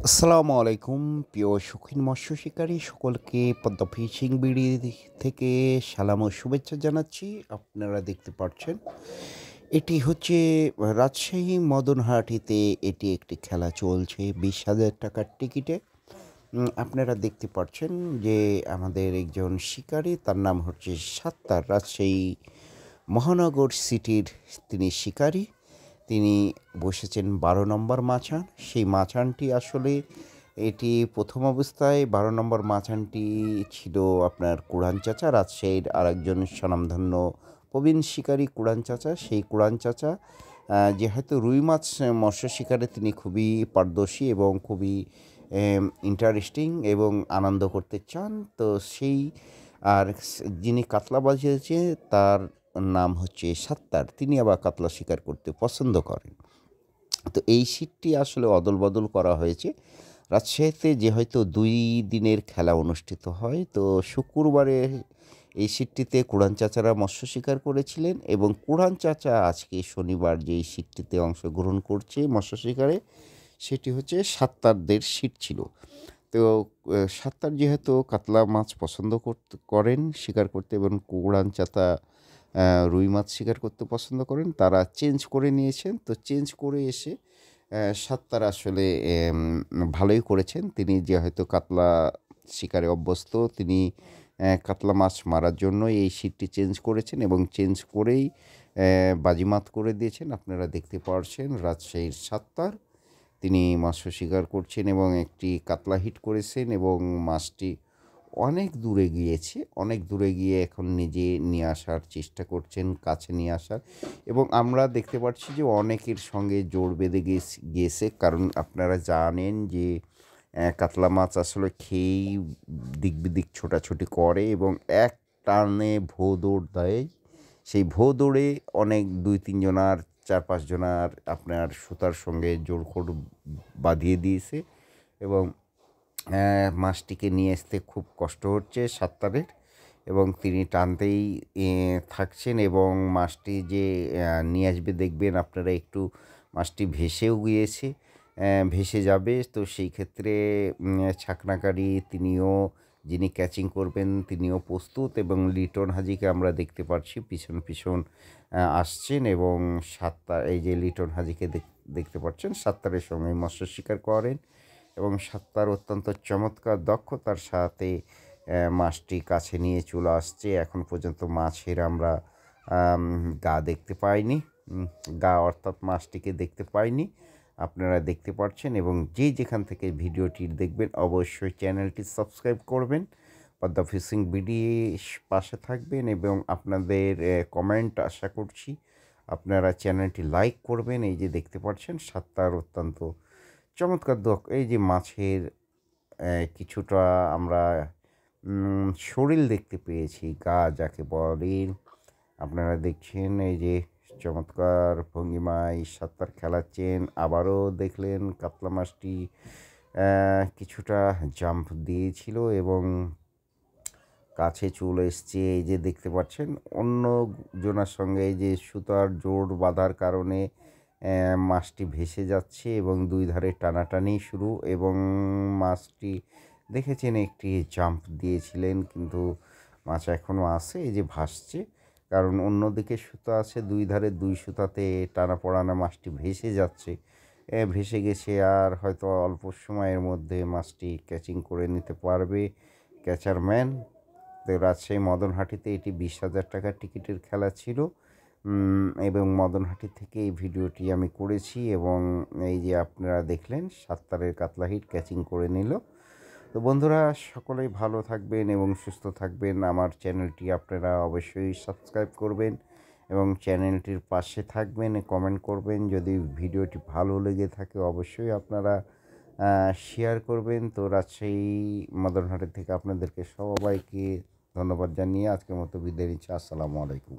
আসসালামু আলাইকুম প্রিয় শৌখিন মৎস্য শিকারী সকলকে পদ্মা ফিশিং বিডি থেকে সালাম ও শুভেচ্ছা জানাচ্ছি। আপনারা দেখতে পাচ্ছেন এটি হচ্ছে রাজশাহী মদনহাটিতে এটি একটি খেলা চলছে 20,000 টাকার টিকিটে। আপনারা দেখতে পাচ্ছেন যে আমাদের একজন শিকারী তার নাম হচ্ছে সাত্তার, রাজশাহী মহানগর সিটির তিনি শিকারী। তিনি বসেছেন 12 নম্বর মাচান। সেই মাচানটি আসলে এটি প্রথম অবস্থায় 12 নম্বর মাচানটি ছিল আপনার কুড়ান চাচা, রাজশাহীর আরেকজন স্বনামধন্য প্রবীণ শিকারী কুড়ান চাচা। সেই কুড়ান চাচা যেহেতু রুই মাছ মৎস্য শিকারে তিনি খুবই পারদর্শী এবং খুবই ইন্টারেস্টিং এবং আনন্দ করতে চান। তো সেই আর যিনি কাতলা বাজিয়েছে তার নাম হচ্ছে সাত্তার। তিনি আবার কাতলা শিকার করতে পছন্দ করেন। তো এই সিটটি আসলে অদল-বদল করা হয়েছে। রাজশাহীতে যে হয়তো ২ দিনের খেলা অনুষ্ঠিত হয়। তো শুক্রবারে এই সিটটিতে কুড়ান চাচারা মৎস্য শিকার করেছিলেন এবং কুড়ান চাচা আজকে শনিবার যেই সিটটিতে অংশগ্রহণ করছে মৎস্য শিকারে, সেটি হচ্ছে সাত্তারদের সিট ছিল। তো সাত্তার যেহেতু কাতলা মাছ পছন্দ করেন শিকার করতে এবং কুড়ান চাচা রুই মাছ শিকার করতে পছন্দ করেন, তারা চেঞ্জ করে নিয়েছেন। তো চেঞ্জ করে এসে সাত্তার আসলে ভালোই করেছেন। তিনি যেহেতু কাতলা শিকারে অভ্যস্ত, তিনি কাতলা মাছ মারার জন্য এই সিটটি চেঞ্জ করেছেন এবং চেঞ্জ করেই বাজিমাত করে দিয়েছেন। আপনারা দেখতে পারছেন রাজশাহীর সাত্তার, তিনি মৎস্য শিকার করছেন এবং একটি কাতলা হিট করেছেন এবং মাছটি অনেক দূরে গিয়েছে। অনেক দূরে গিয়ে এখন নিজে নিয়ে আসার চেষ্টা করছেন, কাছে নিয়ে আসার, এবং আমরা দেখতে পাচ্ছি যে অনেকের সঙ্গে জোর বেঁধে গিয়েছে। কারণ আপনারা জানেন যে কাতলা মাছ আসলে খেয়েই দিক বিদিক ছোটাছুটি করে এবং এক টানে ভো দৌড় দেয়। সেই ভো দৌড়ে অনেক ২-৩ জনার ৪-৫ জনার আপনার সুতার সঙ্গে জোড়খোড় বাঁধিয়ে দিয়েছে এবং মাছটিকে নিয়ে আসতে খুব কষ্ট হচ্ছে সাত্তারের এবং তিনি টানতেই থাকছেন এবং মাছটি যে নিয়ে আসবে দেখবেন আপনারা একটু মাছটি ভেসেও গিয়েছে, ভেসে যাবে। তো সেই ক্ষেত্রে ছাকনাকারী তিনিও, যিনি ক্যাচিং করবেন তিনিও প্রস্তুত এবং লিটন হাজিকে আমরা দেখতে পাচ্ছি পিছন পিছন আসছেন এবং সাত্তার, এই যে লিটন হাজিকে দেখতে পাচ্ছেন সাত্তারের সঙ্গে মৎস্য শিকার করেন এবং সাত্তার অত্যন্ত চমৎকার দক্ষতার সাথে মাছটি কাছে নিয়ে চলে আসছে। এখন পর্যন্ত মাছের আমরা গা দেখতে পাইনি, গা অর্থাৎ মাছটিকে দেখতে পাইনি। আপনারা দেখতে পাচ্ছেন এবং যে যেখান থেকে ভিডিওটি দেখবেন অবশ্যই চ্যানেলটি সাবস্ক্রাইব করবেন, পদ্মা ফিশিং বিডি পাশে থাকবেন এবং আপনাদের কমেন্ট আশা করছি। আপনারা চ্যানেলটি লাইক করবেন। এই যে দেখতে পাচ্ছেন সাত্তার অত্যন্ত চমৎকার এই যে মাছের কিছুটা আমরা শরীর দেখতে পেয়েছি, গা যাকে বলেন। আপনারা দেখছেন এই যে চমৎকার ভঙ্গিমায় সাত্তার খেলাচ্ছেন। আবারও দেখলেন কাতলা মাছটি কিছুটা জাম্প দিয়েছিল এবং কাছে চলে এসছে। এই যে দেখতে পাচ্ছেন অন্য জনার সঙ্গে এই যে সুতার জোর বাঁধার কারণে মাছটি ভেসে যাচ্ছে এবং দুই ধারে টানাটানি শুরু এবং মাছটি দেখেছেন একটি জাম্প দিয়েছিলেন, কিন্তু মাছ এখনও আছে, এই যে ভাসছে। কারণ অন্যদিকে সুতা আছে, দুই ধারে দুই সুতাতে টানা পড়ানো মাছটি ভেসে যাচ্ছে, ভেসে গেছে। আর হয়তো অল্প সময়ের মধ্যে মাছটি ক্যাচিং করে নিতে পারবে ক্যাচারম্যান। তো রাজশাহী মদনহাটিতে এটি 20,000 টাকার টিকিটের খেলা ছিল এবং মদনহাটি থেকে এই ভিডিওটি আমি করেছি এবং এই যে আপনারা দেখলেন সাত্তারের কাতলা হিট ক্যাচিং করে নিল। তো বন্ধুরা সকলেই ভালো থাকবেন এবং সুস্থ থাকবেন। আমার চ্যানেলটি আপনারা অবশ্যই সাবস্ক্রাইব করবেন এবং চ্যানেলটির পাশে থাকবেন, কমেন্ট করবেন। যদি ভিডিওটি ভালো লেগে থাকে অবশ্যই আপনারা শেয়ার করবেন। তো রাজশাহী মদনহাটি থেকে আপনাদেরকে সবাইকে ধন্যবাদ জানিয়ে আজকের মতো বিদায় নিচ্ছি। আসসালামু আলাইকুম।